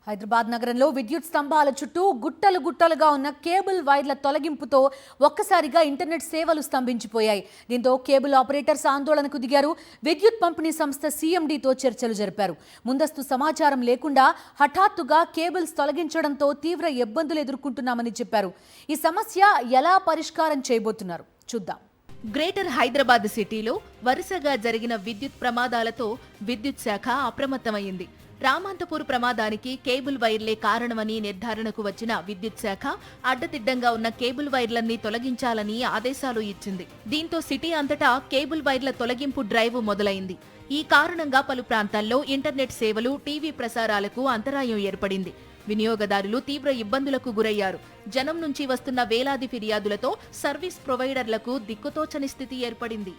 హైదరాబాద్ నగరంలో విద్యుత్ స్తంభాల చుట్టూ గుట్టలు గుట్టలుగా ఉన్న కేబుల్ వైర్ల తొలగింపుతో ఒక్కసారిగా ఇంటర్నెట్ సేవలు స్తంభించిపోయాయి. దీంతో కేబుల్ ఆపరేటర్స్ ఆందోళనకు దిగారు. విద్యుత్ పంపిణీ సంస్థ సీఎండీతో చర్చలు జరిపారు. ముందస్తు సమాచారం లేకుండా హఠాత్తుగా కేబుల్స్ తొలగించడంతో తీవ్ర ఇబ్బందులు ఎదుర్కొంటున్నామని చెప్పారు. ఈ సమస్య ఎలా పరిష్కారం చేయబోతున్నారు చూద్దాం. గ్రేటర్ హైదరాబాద్ సిటీలో వరుసగా జరిగిన విద్యుత్ ప్రమాదాలతో విద్యుత్ శాఖ అప్రమత్తమైంది. రామాంతపూర్ ప్రమాదానికి కేబుల్ వైర్లే కారణమని నిర్ధారణకు వచ్చిన విద్యుత్ శాఖ అడ్డదిడ్డంగా ఉన్న కేబుల్ వైర్లన్నీ తొలగించాలని ఆదేశాలు ఇచ్చింది. దీంతో సిటీ అంతటా కేబుల్ వైర్ల తొలగింపు డ్రైవ్ మొదలైంది. ఈ కారణంగా పలు ప్రాంతాల్లో ఇంటర్నెట్ సేవలు, టీవీ ప్రసారాలకు అంతరాయం ఏర్పడింది. వినియోగదారులు తీవ్ర ఇబ్బందులకు గురయ్యారు. జనం నుంచి వస్తున్న వేలాది ఫిర్యాదులతో సర్వీస్ ప్రొవైడర్లకు దిక్కుతోచని స్థితి ఏర్పడింది.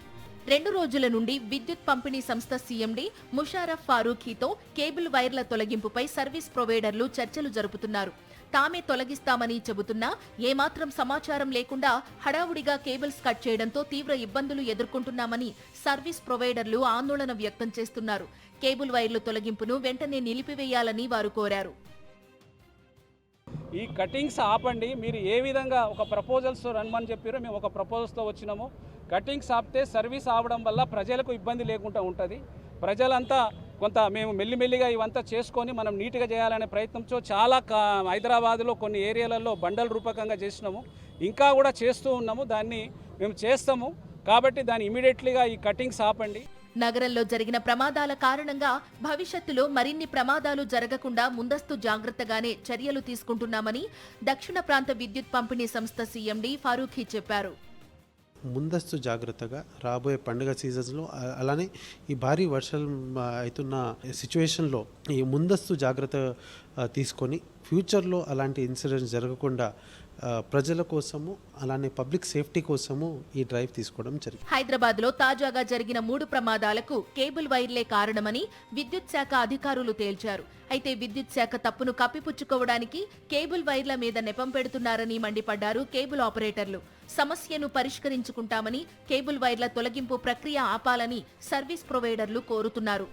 2 రోజుల నుండి విద్యుత్ పంపిణీ సంస్థ సీఎండీ ముషారఫ్ ఫారూఖీతో కేబుల్ వైర్ల తొలగింపుపై సర్వీస్ ప్రొవైడర్లు చర్చలు జరుపుతున్నారు. తామే తొలగిస్తామని చెబుతున్నా ఏమాత్రం సమాచారం లేకుండా హడావుడిగా కేబుల్స్ కట్ చేయడంతో తీవ్ర ఇబ్బందులు ఎదుర్కొంటున్నామని సర్వీస్ ప్రొవైడర్లు ఆందోళన వ్యక్తం చేస్తున్నారు. కేబుల్ వైర్ల తొలగింపును వెంటనే నిలిపివేయాలని వారు కోరారు. ఈ కటింగ్స్ ఆపండి, మీరు ఏ విధంగా ఒక ప్రపోజల్స్ రన్మని చెప్పారో మేము ఒక ప్రపోజల్స్తో వచ్చినాము. కటింగ్స్ ఆపితే సర్వీస్ ఆవడం వల్ల ప్రజలకు ఇబ్బంది లేకుండా ఉంటుంది. ప్రజలంతా కొంత మేము మెల్లిమెల్లిగా ఇవంతా చేసుకొని మనం నీట్గా చేయాలనే ప్రయత్నంతో చాలా హైదరాబాద్లో కొన్ని ఏరియాలలో బండల రూపకంగా చేసినాము, ఇంకా కూడా చేస్తూ ఉన్నాము. దాన్ని మేము చేస్తాము కాబట్టి దాన్ని ఇమీడియట్లీగా ఈ కటింగ్స్ ఆపండి. నగరంలో జరిగిన ప్రమాదాల కారణంగా భవిష్యత్తులో మరిన్ని ప్రమాదాలు జరగకుండా ముందస్తు జాగ్రత్తగానే చర్యలు తీసుకుంటున్నామని దక్షిణ ప్రాంత విద్యుత్ పంపిణీ సంస్థ సీఎండీ ఫారూఖీ చెప్పారు. ముందస్తు జాగ్రత్తగా రాబోయే పండుగ సీజన్స్లో అలానే ఈ భారీ వర్షాలు అవుతున్న సిచ్యువేషన్లో ఈ ముందస్తు జాగ్రత్త తీసుకొని ఫ్యూచర్లో అలాంటి ఇన్సిడెంట్స్ జరగకుండా ప్రజల కోసము అలానే పబ్లిక్ సేఫ్టీ కోసము ఈ డ్రైవ్ తీసుకోవడం జరిగింది. హైదరాబాద్లో తాజాగా జరిగిన 3 ప్రమాదాలకు కేబుల్ వైర్లే కారణమని విద్యుత్ శాఖ అధికారులు తేల్చారు. అయితే విద్యుత్ శాఖ తప్పును కప్పిపుచ్చుకోవడానికి కేబుల్ వైర్ల మీద నెపం పెడుతున్నారని మండిపడ్డారు కేబుల్ ఆపరేటర్లు. సమస్యను పరిష్కరించుకుంటామని, కేబుల్ వైర్ల తొలగింపు ప్రక్రియ ఆపాలని సర్వీస్ ప్రొవైడర్లు కోరుతున్నారు.